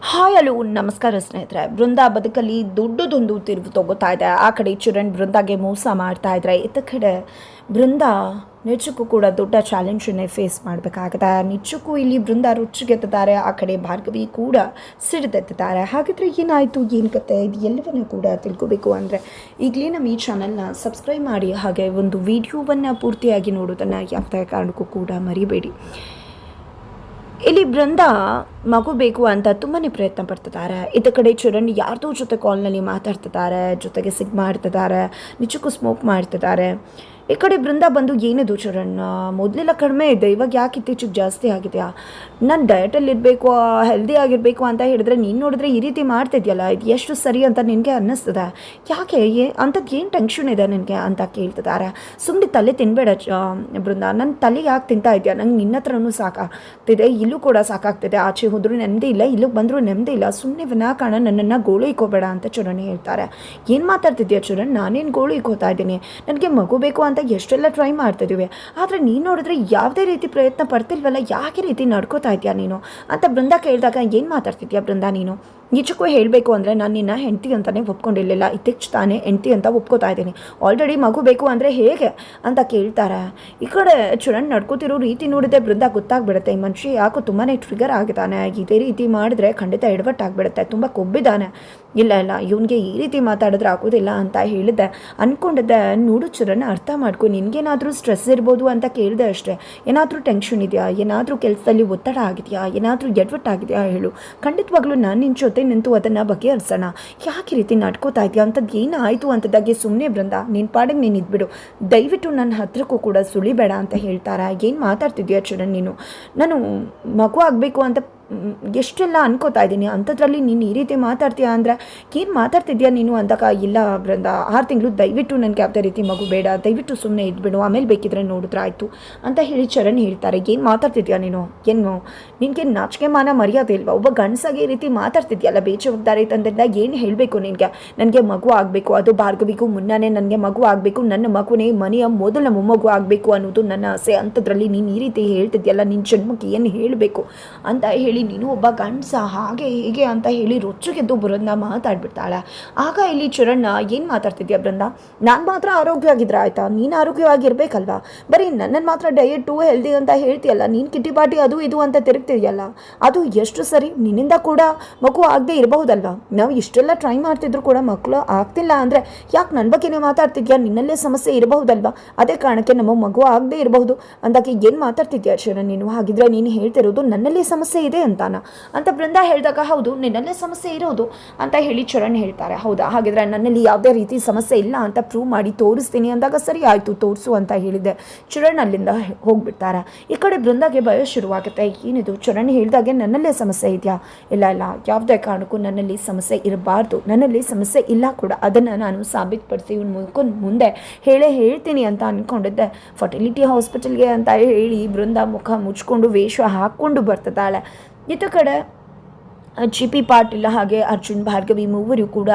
Hi hello ನಮಸ್ಕಾರ ಸ್ನೇಹಿತರೆ. ಬೃಂದಾ ಬದುಕಲ್ಲಿ ದೊಡ್ಡದೊಂದು ತಿರುವು ತಗೋತಾ ಇದೆ. ಆ ಕಡೆ ಚರಣ್ ಬೃಂದಾಗೆ ಮೋಸ ಮಾಡ್ತಾ ಇದ್ರೆ, ಇತ್ತ ಕಡೆ ಬೃಂದಾ ನಿಜಕ್ಕೂ ಕೂಡ ದೊಡ್ಡ ಚಾಲೆಂಜನ್ನೇ ಫೇಸ್ ಮಾಡಬೇಕಾಗಿದೆ. ನಿಜಕ್ಕೂ ಇಲ್ಲಿ ಬೃಂದಾ ರುಚಿಗೆತ್ತಿದ್ದಾರೆ, ಆ ಕಡೆ ಭಾರ್ಗವಿ ಕೂಡ ಸಿಡಿದೆತ್ತಿದ್ದಾರೆ. ಹಾಗಿದ್ರೆ ಏನಾಯಿತು, ಏನು ಕತೆ, ಇದು ಎಲ್ಲವನ್ನೂ ಕೂಡ ತಿಳ್ಕೋಬೇಕು ಅಂದರೆ ಈಗಲೇ ನಮ್ಮ ಈ ಚಾನಲ್ನ ಸಬ್ಸ್ಕ್ರೈಬ್ ಮಾಡಿ, ಹಾಗೆ ಒಂದು ವಿಡಿಯೋವನ್ನು ಪೂರ್ತಿಯಾಗಿ ನೋಡೋದನ್ನು ಯಾವುದೇ ಕಾರಣಕ್ಕೂ ಕೂಡ ಮರಿಬೇಡಿ. ಇಲ್ಲಿ ಬೃಂದಾ ಮಗು ಬೇಕು ಅಂತ ತುಂಬಾ ಪ್ರಯತ್ನ ಪಡ್ತಿದ್ದಾರೆ. ಇತ್ತ ಕಡೆ ಚರಣ್ ಯಾರ್ದೋ ಜೊತೆ ಕಾಲ್ನಲ್ಲಿ ಮಾತಾಡ್ತಿದ್ದಾರೆ, ಜೊತೆಗೆ ಸಿಗ್ ಮಾಡ್ತಿದ್ದಾರೆ, ನಿಜಕ್ಕೂ ಸ್ಮೋಕ್ ಮಾಡ್ತಿದ್ದಾರೆ. ಈ ಕಡೆ ಬೃಂದಾ ಬಂದು ಏನಿದು ಚರಣ್, ಮೊದಲೆಲ್ಲ ಕಡಿಮೆ ಇದೆ, ಇವಾಗ ಯಾಕೆ ಇತ್ತೀಚೆಗೆ ಜಾಸ್ತಿ ಆಗಿದೆಯಾ, ನಾನು ಡಯಟಲ್ಲಿ ಇರಬೇಕು, ಹೆಲ್ದಿ ಆಗಿರಬೇಕು ಅಂತ ಹೇಳಿದ್ರೆ ನೀನು ನೋಡಿದ್ರೆ ಈ ರೀತಿ ಮಾಡ್ತಿದ್ಯಲ್ಲ, ಇದು ಎಷ್ಟು ಸರಿ ಅಂತ ನಿನಗೆ ಅನ್ನಿಸ್ತದೆ, ಯಾಕೆ ಅಂಥದ್ದು ಏನು ಟೆನ್ಷನ್ ಇದೆ ನಿನಗೆ ಅಂತ ಕೇಳ್ತಿದ್ದಾರೆ. ಸುಮ್ಮನೆ ತಲೆ ತಿನ್ನಬೇಡ ಬೃಂದಾ, ನನ್ನ ತಲೆ ಯಾಕೆ ತಿಂತಾ ಇದೆಯಾ, ನಂಗೆ ನಿನ್ನ ಹತ್ರನೂ ಸಾಕಾಗ್ತಿದೆ, ಇಲ್ಲೂ ಕೂಡ ಸಾಕಾಗ್ತಿದೆ, ಆಚೆ ಹೋದ್ರೂ ನೆಮ್ಮದಿ ಇಲ್ಲ, ಇಲ್ಲಿಗೆ ಬಂದರೂ ನೆಮ್ಮದಿ ಇಲ್ಲ, ಸುಮ್ಮನೆ ವಿನಾಕಾರಣ ನನ್ನನ್ನು ಗೋಳು ಇಕ್ಕೋಬೇಡ ಅಂತ ಚರಣ್ ಹೇಳ್ತಾರೆ. ಏನು ಮಾತಾಡ್ತಿದ್ಯಾ ಚರಣ್, ನಾನೇನು ಗೋಳು ಇಕ್ಕೋತಾ ಇದ್ದೀನಿ, ನನಗೆ ಮಗು ಬೇಕು ಅಂತ ಎಷ್ಟೆಲ್ಲ ಟ್ರೈ ಮಾಡ್ತಿದ್ದೀವಿ, ಆದರೆ ನೀನು ನೋಡಿದ್ರೆ ಯಾವುದೇ ರೀತಿ ಪ್ರಯತ್ನ ಪಡ್ತಿಲ್ವಲ್ಲ, ಯಾಕೆ ರೀತಿ ನಡ್ಕೋತಾ ಇದೆಯಾ ನೀನು ಅಂತ ಬೃಂದಾ ಕೇಳಿದಾಗ, ಏನು ಮಾತಾಡ್ತಿದ್ಯಾ ಬೃಂದಾ ನೀನು, ನಿಜಕ್ಕೂ ಹೇಳಬೇಕು ಅಂದರೆ ನಾನು ನಿನ್ನ ಹೆಂಡತಿ ಅಂತಲೇ ಒಪ್ಕೊಂಡಿರಲಿಲ್ಲ, ಇತ್ತೀಚೆ ತಾನೇ ಹೆಂಡತಿ ಅಂತ ಒಪ್ಕೋತಾ ಇದ್ದೀನಿ, ಆಲ್ರೆಡಿ ಮಗು ಬೇಕು ಅಂದರೆ ಹೇಗೆ ಅಂತ ಕೇಳ್ತಾರೆ. ಈ ಕಡೆ ಚರಣ್ ನಡ್ಕೋತಿರೋ ರೀತಿ ನೋಡಿದ್ರೆ ಬೃಂದಾ ಗೊತ್ತಾಗ್ಬಿಡುತ್ತೆ, ಈ ಮನುಷ್ಯ ಯಾಕೋ ತುಂಬಾ ಟ್ರಿಗರ್ ಆಗಿದ್ದಾನೆ, ಇದೇ ರೀತಿ ಮಾಡಿದ್ರೆ ಖಂಡಿತ ಎಡವಟ್ಟಾಗ್ಬಿಡುತ್ತೆ, ತುಂಬ ಕೊಬ್ಬಿದ್ದಾನೆ, ಇಲ್ಲ ಇವನಿಗೆ ಈ ರೀತಿ ಮಾತಾಡಿದ್ರೆ ಆಗೋದಿಲ್ಲ ಅಂತ ಹೇಳಿದ್ದೆ. ಅಂದ್ಕೊಂಡಿದ್ದೆ, ನೋಡು ಚರಣ್ ಅರ್ಥ ಮಾಡ್ಕೊ, ನಿನಗೇನಾದರೂ ಸ್ಟ್ರೆಸ್ ಇರ್ಬೋದು ಅಂತ ಕೇಳಿದೆ ಅಷ್ಟೇ, ಏನಾದರೂ ಟೆನ್ಷನ್ ಇದೆಯಾ, ಏನಾದರೂ ಕೆಲಸದಲ್ಲಿ ಒತ್ತಡ ಆಗಿದೆಯಾ, ಏನಾದರೂ ಎಡವಟ್ಟಾಗಿದೆಯಾ ಹೇಳು, ಖಂಡಿತವಾಗ್ಲೂ ನಾನು ನಿನ್ನ ಜೊತೆ ನಿಂತು ಅದನ್ನು ಬಗೆಹರಿಸೋಣ, ಯಾಕೆ ರೀತಿ ನಡ್ಕೋತಾ ಇದೆಯಾ ಅಂಥದ್ದು ಏನಾಯಿತು ಅಂತದಾಗೆ ಸುಮ್ಮನೆ ಬೃಂದಾ ನಿನ್ನ ಪಾಡಿಗೆ ನೀನು ಇದ್ಬಿಡು, ದಯವಿಟ್ಟು ನನ್ನ ಹತ್ರಕ್ಕೂ ಕೂಡ ಸುಳಿಬೇಡ ಅಂತ ಹೇಳ್ತಾರೆ. ಏನು ಮಾತಾಡ್ತಿದ್ಯಾ ಚರಣ್ ನೀನು, ನಾನು ಮಗು ಆಗಬೇಕು ಅಂತ ಎಷ್ಟೆಲ್ಲ ಅನ್ಕೋತಾ ಇದ್ದೀನಿ, ಅಂಥದ್ರಲ್ಲಿ ನೀನು ಈ ರೀತಿ ಮಾತಾಡ್ತೀಯಾ ಅಂದರೆ ಏನು ಮಾತಾಡ್ತಿದ್ಯಾ ನೀನು ಅಂದಾಗ, ಇಲ್ಲ ಬೃಂದಾ 6 ತಿಂಗಳು ದಯವಿಟ್ಟು ನನಗೆ ಯಾವುದೇ ರೀತಿ ಮಗು ಬೇಡ, ದಯವಿಟ್ಟು ಸುಮ್ಮನೆ ಇದ್ಬಿಡು, ಆಮೇಲೆ ಬೇಕಿದ್ರೆ ನೋಡಿದ್ರೆ ಆಯಿತು ಅಂತ ಹೇಳಿ ಚರಣ್ ಹೇಳ್ತಾರೆ. ಏನು ಮಾತಾಡ್ತಿದ್ಯಾ ನೀನು, ಏನು ನಿನಗೆ ನಾಚಿಕೆ ಮಾನ ಮರ್ಯಾದೆ ಇಲ್ವಾ, ಒಬ್ಬ ಗಂಡಸಾಗಿ ಈ ರೀತಿ ಮಾತಾಡ್ತಿದ್ಯಲ್ಲ ಬೇಜವಾಬ್ದಾರಿ ತಂದಿಂದ, ಏನು ಹೇಳಬೇಕು ನಿನಗೆ, ನನಗೆ ಮಗು ಆಗಬೇಕು, ಅದು ಭಾರ್ಗವಿಗೂ ಮುನ್ನನೇ ನನಗೆ ಮಗು ಆಗಬೇಕು, ನನ್ನ ಮಗುನೇ ಮನೆಯ ಮೊದಲ ಮೊಮ್ಮಗು ಆಗಬೇಕು ಅನ್ನೋದು ನನ್ನ ಆಸೆ, ಅಂಥದ್ರಲ್ಲಿ ನೀನು ಈ ರೀತಿ ಹೇಳ್ತಿದ್ಯಲ್ಲ, ನಿನ್ನ ಜನ್ಮಕ್ಕೆ ಏನು ಹೇಳಬೇಕು ಅಂತ ಹೇಳಿ ನೀನು ಒಬ್ಬ ಗಂಡಸ ಹಾಗೆ ಹೀಗೆ ಅಂತ ಹೇಳಿ ರೊಚ್ಚಗೆದ್ದು ಬೃಂದಾ ಮಾತಾಡ್ಬಿಡ್ತಾಳೆ. ಆಗ ಇಲ್ಲಿ ಚರಣ್, ಏನು ಮಾತಾಡ್ತಿದ್ಯಾ ಬೃಂದಾ, ನಾನು ಮಾತ್ರ ಆರೋಗ್ಯವಾಗಿದ್ರೆ ಆಯಿತಾ, ನೀನು ಆರೋಗ್ಯವಾಗಿರ್ಬೇಕಲ್ವಾ, ಬರೀ ನನ್ನನ್ನು ಮಾತ್ರ ಡಯಟು ಹೆಲ್ದಿ ಅಂತ ಹೇಳ್ತೀಯಲ್ಲ, ನೀನು ಕಿಟಿಪಾಟಿ ಅದು ಇದು ಅಂತ ತಿರುಗ್ತಿದೆಯಲ್ಲ, ಅದು ಎಷ್ಟು ಸರಿ, ನಿನ್ನಿಂದ ಕೂಡ ಮಗು ಆಗದೆ ಇರಬಹುದಲ್ವಾ, ನಾವು ಇಷ್ಟೆಲ್ಲ ಟ್ರೈ ಮಾಡ್ತಿದ್ರು ಕೂಡ ಮಕ್ಕಳು ಆಗ್ತಿಲ್ಲ ಅಂದರೆ ಯಾಕೆ ನನ್ನ ಬಗ್ಗೆನೇ ಮಾತಾಡ್ತಿದ್ಯಾ, ನಿನ್ನಲ್ಲೇ ಸಮಸ್ಯೆ ಇರಬಹುದಲ್ವಾ, ಅದೇ ಕಾರಣಕ್ಕೆ ನಮ್ಮ ಮಗು ಆಗದೆ ಇರಬಹುದು ಅಂದಾಕೆ ಏನು ಮಾತಾಡ್ತಿದ್ಯಾ ಚರಣ್ ನೀನು, ಹಾಗಿದ್ರೆ ನೀನು ಹೇಳ್ತಿರೋದು ನನ್ನಲ್ಲೇ ಸಮಸ್ಯೆ ಇದೆ ಅಂತಾನ ಅಂತ ಬೃಂದಾ ಹೇಳಿದಾಗ, ಹೌದು ನಿನ್ನಲ್ಲೇ ಸಮಸ್ಯೆ ಇರೋದು ಅಂತ ಹೇಳಿ ಚರಣ್ ಹೇಳ್ತಾರೆ. ಹೌದಾ, ಹಾಗಿದ್ರೆ ನನ್ನಲ್ಲಿ ಯಾವುದೇ ರೀತಿ ಸಮಸ್ಯೆ ಇಲ್ಲ ಅಂತ ಪ್ರೂವ್ ಮಾಡಿ ತೋರಿಸ್ತೀನಿ ಅಂದಾಗ, ಸರಿ ಆಯಿತು ತೋರಿಸು ಅಂತ ಹೇಳಿದ್ದೆ. ಚರಣ್ ಅಲ್ಲಿಂದ ಹೋಗ್ಬಿಡ್ತಾರೆ. ಈ ಕಡೆ ಬೃಂದಾಗೆ ಭಯ ಶುರುವಾಗುತ್ತೆ, ಏನಿದು ಚರಣ್ ಹೇಳಿದಾಗೆ ನನ್ನಲ್ಲೇ ಸಮಸ್ಯೆ ಇದೆಯಾ, ಇಲ್ಲ ಯಾವುದೇ ಕಾರಣಕ್ಕೂ ನನ್ನಲ್ಲಿ ಸಮಸ್ಯೆ ಇರಬಾರ್ದು, ನನ್ನಲ್ಲಿ ಸಮಸ್ಯೆ ಇಲ್ಲ ಕೂಡ, ಅದನ್ನು ನಾನು ಸಾಬೀತುಪಡಿಸಿ ಇವ್ನ ಮುಂದೆ ಹೇಳ್ತೀನಿ ಅಂತ ಅಂದ್ಕೊಂಡಿದ್ದೆ. ಫರ್ಟಿಲಿಟಿ ಹಾಸ್ಪಿಟಲ್ಗೆ ಅಂತ ಹೇಳಿ ಬೃಂದಾ ಮುಖ ಮುಚ್ಕೊಂಡು ವೇಷ ಹಾಕ್ಕೊಂಡು ಬರ್ತಿದ್ದಾಳೆ. ಇತ್ತ ಕಡೆ GP ಪಾಟೀಲ್ ಹಾಗೆ ಅರ್ಜುನ್ ಭಾರ್ಗವಿ ಮೂವರು ಕೂಡ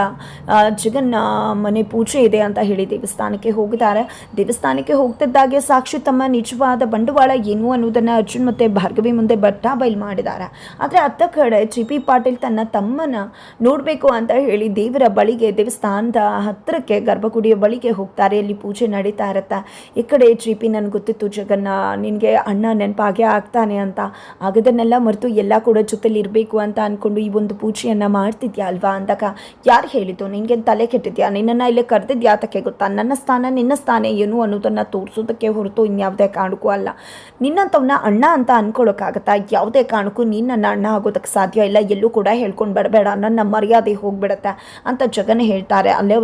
ಜಗನ್ನ ಮನೆ ಪೂಜೆ ಇದೆ ಅಂತ ಹೇಳಿ ದೇವಸ್ಥಾನಕ್ಕೆ ಹೋಗಿದ್ದಾರೆ. ದೇವಸ್ಥಾನಕ್ಕೆ ಹೋಗ್ತಿದ್ದಾಗೆ ಸಾಕ್ಷಿ ತಮ್ಮ ನಿಜವಾದ ಬಂಡವಾಳ ಏನು ಅನ್ನೋದನ್ನು ಅರ್ಜುನ್ ಮತ್ತು ಭಾರ್ಗವಿ ಮುಂದೆ ಬಯಲು ಮಾಡಿದ್ದಾರೆ. ಆದರೆ ಅತ್ತ ಕಡೆ GP ಪಾಟೀಲ್ ತನ್ನ ತಮ್ಮನ ನೋಡಬೇಕು ಅಂತ ಹೇಳಿ ದೇವರ ಬಳಿಗೆ, ದೇವಸ್ಥಾನದ ಹತ್ತಿರಕ್ಕೆ ಗರ್ಭಗುಡಿಯ ಬಳಿಗೆ ಹೋಗ್ತಾರೆ. ಇಲ್ಲಿ ಪೂಜೆ ನಡೀತಾ ಇರುತ್ತೆ. ಈ ಕಡೆ GP ನನಗೆ ಗೊತ್ತಿತ್ತು ಜಗನ್ನ ನಿನಗೆ ಅಣ್ಣ ನೆನಪಾಗೆ ಆಗ್ತಾನೆ ಅಂತ, ಆಗದನ್ನೆಲ್ಲ ಮರೆತು ಎಲ್ಲ ಕೂಡ ಜೊತೆಲಿ ಇರಬೇಕು ಅಂತ ಅಂದ್ಕೊಂಡು ಈ ಒಂದು ಪೂಜೆಯನ್ನು ಮಾಡ್ತಿದ್ಯಾ ಅಲ್ವಾ ಅಂದಾಗ, ಯಾರು ಹೇಳಿದ್ದು ನಿನಗೆ, ತಲೆ ಕೆಟ್ಟಿದ್ಯಾ, ನಿನ್ನನ್ನು ಇಲ್ಲೇ ಕರೆದಿದ್ದು ಯಾತಕ್ಕೆ ಗೊತ್ತಾ, ನನ್ನ ಸ್ಥಾನ ನಿನ್ನ ಸ್ಥಾನ ಏನು ಅನ್ನೋದನ್ನು ತೋರಿಸೋದಕ್ಕೆ ಹೊರತು ಇನ್ಯಾವುದೇ ಕಾರಣಕ್ಕೂ ಅಲ್ಲ. ನಿನ್ನಂಥವನ್ನ ಅಣ್ಣ ಅಂತ ಅಂದ್ಕೊಳ್ಳೋಕ್ಕಾಗತ್ತಾ, ಯಾವುದೇ ಕಾರಣಕ್ಕೂ ನೀನು ನನ್ನ ಅಣ್ಣ ಆಗೋದಕ್ಕೆ ಸಾಧ್ಯ ಇಲ್ಲ, ಎಲ್ಲೂ ಕೂಡ ಹೇಳ್ಕೊಂಡು ಬರಬೇಡ, ನನ್ನ ಮರ್ಯಾದೆ ಹೋಗ್ಬಿಡತ್ತೆ ಅಂತ ಜಗನ್ ಹೇಳ್ತಾರೆ. ಅಲ್ಲೇ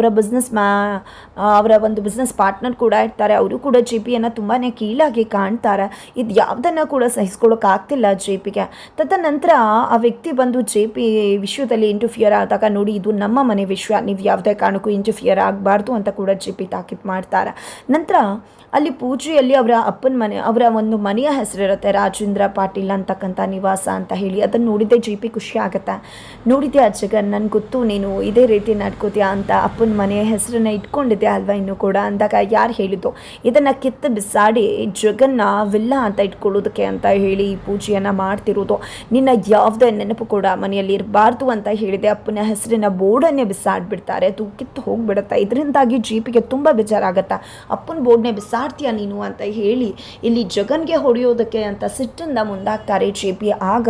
ಅವರ ಒಂದು ಬಿಸ್ನೆಸ್ ಪಾರ್ಟ್ನರ್ ಕೂಡ ಇರ್ತಾರೆ, ಅವರು ಕೂಡ GPಯನ್ನು ತುಂಬಾ ಕೀಳಾಗಿ ಕಾಣ್ತಾರೆ. ಇದು ಯಾವುದನ್ನು ಕೂಡ ಸಹಿಸ್ಕೊಳ್ಳೋಕ್ಕಾಗ್ತಿಲ್ಲ GPಗೆ. ತದನಂತರ ಆ ವ್ಯಕ್ತಿ ಬಂದು JP ವಿಷಯದಲ್ಲಿ ಇಂಟರ್ಫಿಯರ್ ಆದಾಗ, ನೋಡಿ ಇದು ನಮ್ಮ ಮನೆ ವಿಷಯ, ನೀವು ಯಾವುದೇ ಕಾರಣಕ್ಕೂ ಇಂಟರ್ಫಿಯರ್ ಆಗಬಾರ್ದು ಅಂತ ಕೂಡ JP ತಾಕೀತು ಮಾಡ್ತಾರೆ. ನಂತರ ಅಲ್ಲಿ ಪೂಜೆಯಲ್ಲಿ ಅವರ ಅಪ್ಪನ ಮನೆ, ಅವರ ಒಂದು ಮನೆಯ ಹೆಸರಿರುತ್ತೆ, ರಾಜೇಂದ್ರ ಪಾಟೀಲ್ ಅಂತಕ್ಕಂಥ ನಿವಾಸ ಅಂತ ಹೇಳಿ. ಅದನ್ನು ನೋಡಿದ್ದೆ JP ಖುಷಿ ಆಗುತ್ತೆ. ನೋಡಿದ್ಯಾ ಜಗನ್, ನನಗೆ ಗೊತ್ತು ನೀನು ಇದೇ ರೀತಿ ನಡ್ಕೋತೀಯಾ ಅಂತ, ಅಪ್ಪನ ಮನೆಯ ಹೆಸರನ್ನು ಇಟ್ಕೊಂಡಿದ್ದೆ ಅಲ್ವಾ ಇನ್ನೂ ಕೂಡ ಅಂದಾಗ, ಯಾರು ಹೇಳಿದ್ದು ಇದನ್ನು ಕಿತ್ತು ಬಿಸಾಡಿ ಜಗನ್ನ ವಿಲ್ಲ ಅಂತ ಇಟ್ಕೊಳ್ಳೋದಕ್ಕೆ ಅಂತ ಹೇಳಿ ಈ ಪೂಜೆಯನ್ನು ಮಾಡ್ತಿರೋದು, ನಿನ್ನ ಯಾವುದೇ ನೆನಪು ಕೂಡ ಮನೆಯಲ್ಲಿ ಇರಬಾರ್ದು ಅಂತ ಹೇಳಿದೆ. ಅಪ್ಪನ ಹೆಸರಿನ ಬೋರ್ಡನ್ನೇ ಬಿಸಾಡ್ಬಿಡ್ತಾರೆ. ಅದು ಕಿತ್ತು ಹೋಗ್ಬಿಡುತ್ತೆ. ಇದರಿಂದಾಗಿ ಜೆಪಿಗೆ ತುಂಬ ಬೇಜಾರಾಗತ್ತೆ. ಅಪ್ಪನ ಬೋರ್ಡ್ನೇ ಬಿಸಾಡ್ತೀಯ ನೀನು ಅಂತ ಹೇಳಿ ಇಲ್ಲಿ ಜಗನ್ಗೆ ಹೊಡೆಯೋದಕ್ಕೆ ಅಂತ ಸಿಟ್ಟಿಂದ ಮುಂದಾಗ್ತಾರೆ ಜೆಪಿ. ಆಗ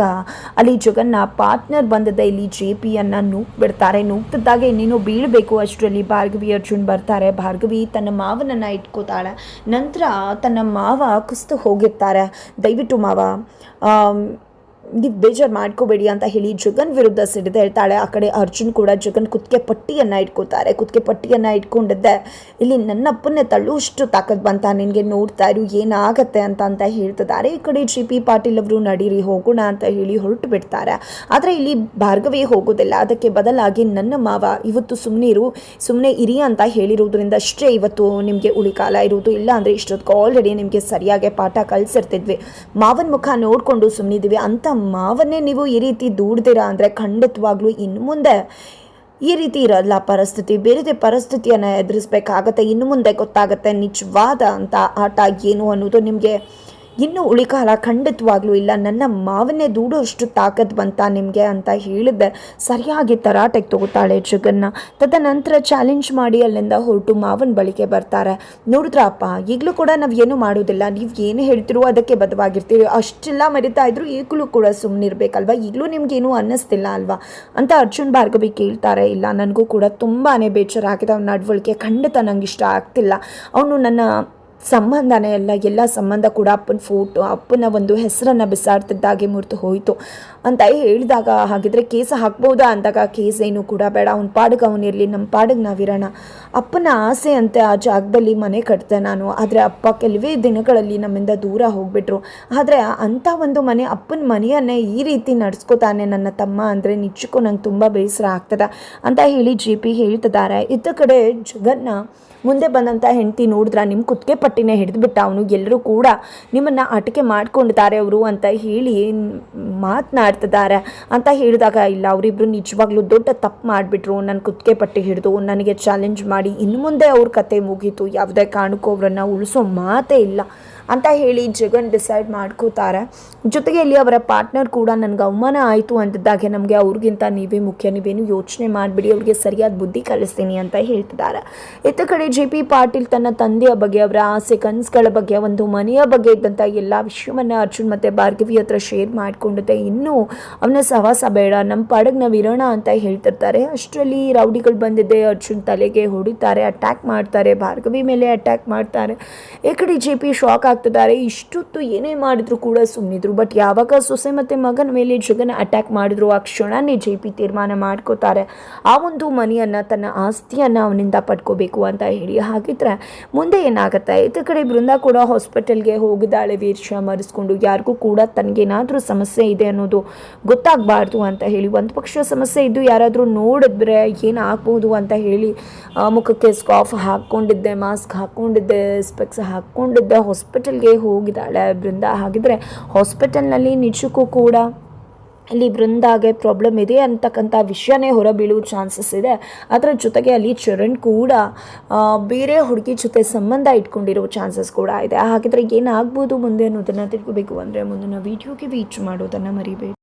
ಅಲ್ಲಿ ಜಗನ್ನ ಪಾರ್ಟ್ನರ್ ಬಂದಿದ್ದ ಇಲ್ಲಿ ಜೆಪಿಯನ್ನು ನೂಕ್ಬಿಡ್ತಾರೆ. ನೂಕ್ತಿದ್ದಾಗೆ ಇನ್ನೇನು ಬೀಳಬೇಕು ಅಷ್ಟರಲ್ಲಿ ಭಾರ್ಗವಿ ಅರ್ಜುನ್ ಬರ್ತಾರೆ. ಭಾರ್ಗವಿ ತನ್ನ ಮಾವನನ್ನು ಇಟ್ಕೋತಾಳೆ. ನಂತರ ತನ್ನ ಮಾವ ಕುಸ್ತು ಹೋಗಿರ್ತಾರೆ. ದಯವಿಟ್ಟು ಮಾವ ನೀವು ಬೇಜಾರು ಮಾಡ್ಕೋಬೇಡಿ ಅಂತ ಹೇಳಿ ಜಗನ್ ವಿರುದ್ಧ ಸಿಡಿದು ಹೇಳ್ತಾಳೆ. ಆ ಕಡೆ ಅರ್ಜುನ್ ಕೂಡ ಜಗನ್ ಕುತ್ತಿಗೆ ಪಟ್ಟಿಯನ್ನು ಇಟ್ಕೋತಾರೆ. ಕುತ್ತಿಗೆ ಪಟ್ಟಿಯನ್ನು ಇಟ್ಕೊಂಡಿದ್ದೆ ಇಲ್ಲಿ ನನ್ನಪ್ಪನ್ನೇ ತಳ್ಳುವಷ್ಟು ತಾಕತ್ ಬಂತ, ನಿನಗೆ ನೋಡ್ತಾ ಇರು ಏನಾಗತ್ತೆ ಅಂತ ಹೇಳ್ತಿದ್ದಾರೆ. ಈ ಕಡೆ ಜಿ ಪಿ ಪಾಟೀಲ್ ಅವರು ನಡೀರಿ ಹೋಗೋಣ ಅಂತ ಹೇಳಿ ಹೊರಟು ಬಿಡ್ತಾರೆ. ಆದರೆ ಇಲ್ಲಿ ಭಾರ್ಗವಿ ಹೋಗೋದಿಲ್ಲ. ಅದಕ್ಕೆ ಬದಲಾಗಿ ನನ್ನ ಮಾವ ಇವತ್ತು ಸುಮ್ಮನೆ ಇರಿ ಅಂತ ಹೇಳಿರೋದ್ರಿಂದ ಅಷ್ಟೇ ಇವತ್ತು ನಿಮಗೆ ಉಳಿಕಾಲ ಇರೋದು. ಇಲ್ಲ ಅಂದರೆ ಇಷ್ಟೊತ್ತಿಗೆ ಆಲ್ರೆಡಿ ನಿಮಗೆ ಸರಿಯಾಗಿ ಪಾಠ ಕಲಿಸಿರ್ತಿದ್ವಿ. ಮಾವನ ಮುಖ ನೋಡಿಕೊಂಡು ಸುಮ್ಮನಿದ್ದೀವಿ ಅಂತ ಮಾವನ್ನೇ ನೀವು ಈ ರೀತಿ ದೂಡ್ತೀರಾ ಅಂದರೆ ಖಂಡಿತವಾಗ್ಲೂ ಇನ್ನು ಮುಂದೆ ಈ ರೀತಿ ಇರಲ್ಲ ಪರಿಸ್ಥಿತಿ. ಬೇರೆ ಪರಿಸ್ಥಿತಿಯನ್ನು ಎದುರಿಸ್ಬೇಕಾಗತ್ತೆ. ಇನ್ನು ಮುಂದೆ ಗೊತ್ತಾಗುತ್ತೆ ನಿಜವಾದ ಅಂತ ಆಟ ಏನು ಅನ್ನೋದು ನಿಮಗೆ. ಇನ್ನೂ ಉಳಿಕಾಲ ಖಂಡಿತವಾಗ್ಲೂ ಇಲ್ಲ. ನನ್ನ ಮಾವನ್ನೇ ದೂಡೋಷ್ಟು ತಾಕತ್ ಬಂತ ನಿಮಗೆ ಅಂತ ಹೇಳಿದ್ದೆ. ಸರಿಯಾಗಿ ತರಾಟೆಗೆ ತಗೋತಾಳೆ ಜಗನ್ನ. ತದನಂತರ ಚಾಲೆಂಜ್ ಮಾಡಿ ಅಲ್ಲಿಂದ ಹೊರಟು ಮಾವನ ಬಳಿಗೆ ಬರ್ತಾರೆ. ನೋಡಿದ್ರಪ್ಪ, ಈಗಲೂ ಕೂಡ ನಾವು ಏನು ಮಾಡೋದಿಲ್ಲ, ನೀವು ಏನು ಹೇಳ್ತಿರೋ ಅದಕ್ಕೆ ಬದ್ಧವಾಗಿರ್ತೀರಿ. ಅಷ್ಟೆಲ್ಲ ಮರಿತಾ ಇದ್ರು ಈಗಲೂ ಕೂಡ ಸುಮ್ಮನಿರ್ಬೇಕಲ್ವ, ಈಗಲೂ ನಿಮ್ಗೇನು ಅನ್ನಿಸ್ತಿಲ್ಲ ಅಲ್ವಾ ಅಂತ ಅರ್ಜುನ್ ಭಾರ್ಗವಿ ಕೇಳ್ತಾರೆ. ಇಲ್ಲ, ನನಗೂ ಕೂಡ ತುಂಬಾ ಬೇಜಾರಾಗಿದೆ. ಅವ್ನ ನಡವಳಿಕೆ ಖಂಡಿತ ನಂಗೆ ಇಷ್ಟ ಆಗ್ತಿಲ್ಲ. ಅವನು ನನ್ನ ಸಂಬಂಧನೇ ಎಲ್ಲ ಸಂಬಂಧ ಕೂಡ ಅಪ್ಪನ ಫೋಟೋ, ಅಪ್ಪನ ಒಂದು ಹೆಸರನ್ನು ಬಿಸಾಡ್ತಿದ್ದಾಗೆ ಮುರಿದು ಹೋಯಿತು ಅಂತ ಹೇಳಿದಾಗ, ಹಾಗಿದ್ರೆ ಕೇಸ್ ಹಾಕ್ಬೋದಾ ಅಂದಾಗ, ಕೇಸ್ ಏನು ಕೂಡ ಬೇಡ, ಅವ್ನ ಪಾಡಿಗೆ ಅವನಿರಲಿ, ನಮ್ಮ ಪಾಡಿಗೆ ನಾವಿರೋಣ. ಅಪ್ಪನ ಆಸೆ ಅಂತೆ ಆ ಜಾಗದಲ್ಲಿ ಮನೆ ಕಟ್ತೆ ನಾನು. ಆದರೆ ಅಪ್ಪ ಕೆಲವೇ ದಿನಗಳಲ್ಲಿ ನಮ್ಮಿಂದ ದೂರ ಹೋಗ್ಬಿಟ್ರು. ಆದರೆ ಅಂಥ ಒಂದು ಮನೆ, ಅಪ್ಪನ ಮನೆಯನ್ನೇ ಈ ರೀತಿ ನಡೆಸ್ಕೋತಾನೆ ನನ್ನ ತಮ್ಮ ಅಂದರೆ ನಿಜಕ್ಕೂ ನಂಗೆ ತುಂಬ ಬೇಸರ ಆಗ್ತದೆ ಅಂತ ಹೇಳಿ ಜೆ ಪಿ ಹೇಳ್ತಿದ್ದಾರೆ. ಇತ್ತ ಕಡೆ ಜಗನ್ನ ಮುಂದೆ ಬಂದಂಥ ಹೆಂಡತಿ ನೋಡಿದ್ರ, ನಿಮ್ಮ ಕುತ್ತಿಗೆ ಪಟ್ಟಿನೇ ಹಿಡಿದುಬಿಟ್ಟ ಅವನು, ಎಲ್ಲರೂ ಕೂಡ ನಿಮ್ಮನ್ನು ಆಟಿಕೆ ಮಾಡ್ಕೊಂಡಿದ್ದಾರೆ ಅವರು ಅಂತ ಹೇಳಿ ಮಾತನಾಡ್ತಿದ್ದಾರೆ ಅಂತ ಹೇಳಿದಾಗ, ಇಲ್ಲ ಅವರಿಬ್ಬರು ನಿಜವಾಗ್ಲೂ ದೊಡ್ಡ ತಪ್ಪು ಮಾಡಿಬಿಟ್ರು. ನನ್ನ ಕುತ್ತಿಗೆ ಪಟ್ಟಿ ಹಿಡಿದು ನನಗೆ ಚಾಲೆಂಜ್ ಮಾಡಿ ಇನ್ನು ಮುಂದೆ ಅವ್ರ ಕತೆ ಮುಗೀತು, ಯಾವುದೇ ಕಾರಣಕ್ಕೂ ಅವರನ್ನು ಉಳಿಸೋ ಮಾತೇ ಇಲ್ಲ ಅಂತ ಹೇಳಿ ಜಗನ್ ಡಿಸೈಡ್ ಮಾಡ್ಕೋತಾರೆ. ಜೊತೆಗೆ ಇಲ್ಲಿ ಅವರ ಪಾರ್ಟ್ನರ್ ಕೂಡ ನನಗೆ ಅವಮಾನ ಆಯಿತು ಅಂತಿದ್ದಾಗೆ ನಮಗೆ ಅವ್ರಿಗಿಂತ ನೀವೇ ಮುಖ್ಯ, ನೀವೇನು ಯೋಚನೆ ಮಾಡಿಬಿಡಿ, ಅವ್ರಿಗೆ ಸರಿಯಾದ ಬುದ್ಧಿ ಕಲಿಸ್ತೀನಿ ಅಂತ ಹೇಳ್ತಿದ್ದಾರೆ. ಇತ್ತ ಕಡೆ ಜೆ ಪಿ ಪಾಟೀಲ್ ತನ್ನ ತಂದೆಯ ಬಗ್ಗೆ, ಅವರ ಆಸೆ ಕನಸುಗಳ ಬಗ್ಗೆ, ಒಂದು ಮನೆಯ ಬಗ್ಗೆ ಇದ್ದಂಥ ಎಲ್ಲ ವಿಷಯವನ್ನು ಅರ್ಜುನ್ ಮತ್ತು ಭಾರ್ಗವಿ ಹತ್ರ ಶೇರ್ ಮಾಡಿಕೊಂಡಿದ್ದೆ. ಇನ್ನೂ ಅವನ ಸಹವಾಸ ಬೇಡ, ನಮ್ಮ ಪಾಡಿಗೆ ನಾವು ಇರೋಣ ಅಂತ ಹೇಳ್ತಿರ್ತಾರೆ. ಅಷ್ಟರಲ್ಲಿ ರೌಡಿಗಳು ಬಂದಿದ್ದೆ, ಅರ್ಜುನ್ ತಲೆಗೆ ಹೊಡಿತಾರೆ, ಅಟ್ಯಾಕ್ ಮಾಡ್ತಾರೆ, ಭಾರ್ಗವಿ ಮೇಲೆ ಅಟ್ಯಾಕ್ ಮಾಡ್ತಾರೆ. ಈ ಕಡೆ ಜೆ ಪಿ ಶಾಕ್ ಆಗ್ತಿದ್ದಾರೆ. ಇಷ್ಟೊತ್ತು ಏನೇ ಮಾಡಿದ್ರು ಕೂಡ ಸುಮ್ಮನಿದ್ರು. ಬಟ್ ಯಾವಾಗ ಸೊಸೆ ಮತ್ತು ಮಗನ ಮೇಲೆ ಜಗನ್ ಅಟ್ಯಾಕ್ ಮಾಡಿದ್ರು, ಆ ಕ್ಷಣನೇ ಜೆ ಪಿ ತೀರ್ಮಾನ ಮಾಡ್ಕೋತಾರೆ ಆ ಒಂದು ಮನೆಯನ್ನು, ತನ್ನ ಆಸ್ತಿಯನ್ನು ಅವನಿಂದ ಪಡ್ಕೋಬೇಕು ಅಂತ ಹೇಳಿ. ಹಾಗಿದ್ರೆ ಮುಂದೆ ಏನಾಗುತ್ತೆ? ಇತ್ತ ಕಡೆ ಬೃಂದ ಕೂಡ ಹಾಸ್ಪಿಟಲ್ಗೆ ಹೋಗಿದ್ದಾಳೆ ವೀರ್ಷ ಮರೆಸ್ಕೊಂಡು. ಯಾರಿಗೂ ಕೂಡ ತನಗೇನಾದರೂ ಸಮಸ್ಯೆ ಇದೆ ಅನ್ನೋದು ಗೊತ್ತಾಗಬಾರ್ದು ಅಂತ ಹೇಳಿ. ಒಂದು ಪಕ್ಷ ಸಮಸ್ಯೆ ಇದ್ದು ಯಾರಾದರೂ ನೋಡಿದ್ರೆ ಏನಾಗ್ಬೋದು ಅಂತ ಹೇಳಿ ಮುಖಕ್ಕೆ ಸ್ಕಾರ್ಫ್ ಹಾಕ್ಕೊಂಡಿದ್ದೆ, ಮಾಸ್ಕ್ ಹಾಕ್ಕೊಂಡಿದ್ದೆ, ಸ್ಪೆಕ್ಸ್ ಹಾಕ್ಕೊಂಡಿದ್ದೆ, ಹಾಸ್ಪಿಟಲ್ಗೆ ಹೋಗಿದ್ದಾಳೆ ಬೃಂದ. ಹಾಗಿದ್ರೆ ಹಾಸ್ಪಿಟಲ್ನಲ್ಲಿ ನಿಜಕ್ಕೂ ಕೂಡ ಇಲ್ಲಿ ಬೃಂದಾಗೆ ಪ್ರಾಬ್ಲಮ್ ಇದೆ ಅಂತಕ್ಕಂಥ ವಿಷಯನೇ ಹೊರಬೀಳುವ ಚಾನ್ಸಸ್ ಇದೆ. ಅದರ ಜೊತೆಗೆ ಅಲ್ಲಿ ಚರಣ್ ಕೂಡ ಬೇರೆ ಹುಡುಗಿ ಜೊತೆ ಸಂಬಂಧ ಇಟ್ಕೊಂಡಿರೋ ಚಾನ್ಸಸ್ ಕೂಡ ಇದೆ. ಹಾಗಿದ್ರೆ ಏನಾಗ್ಬೋದು ಮುಂದೆ ಅನ್ನೋದನ್ನು ತಿಳ್ಕೋಬೇಕು ಅಂದರೆ ಮುಂದಿನ ವೀಡಿಯೋಗೆ ರೀಚ್ ಮಾಡೋದನ್ನು ಮರಿಬೇಡಿ.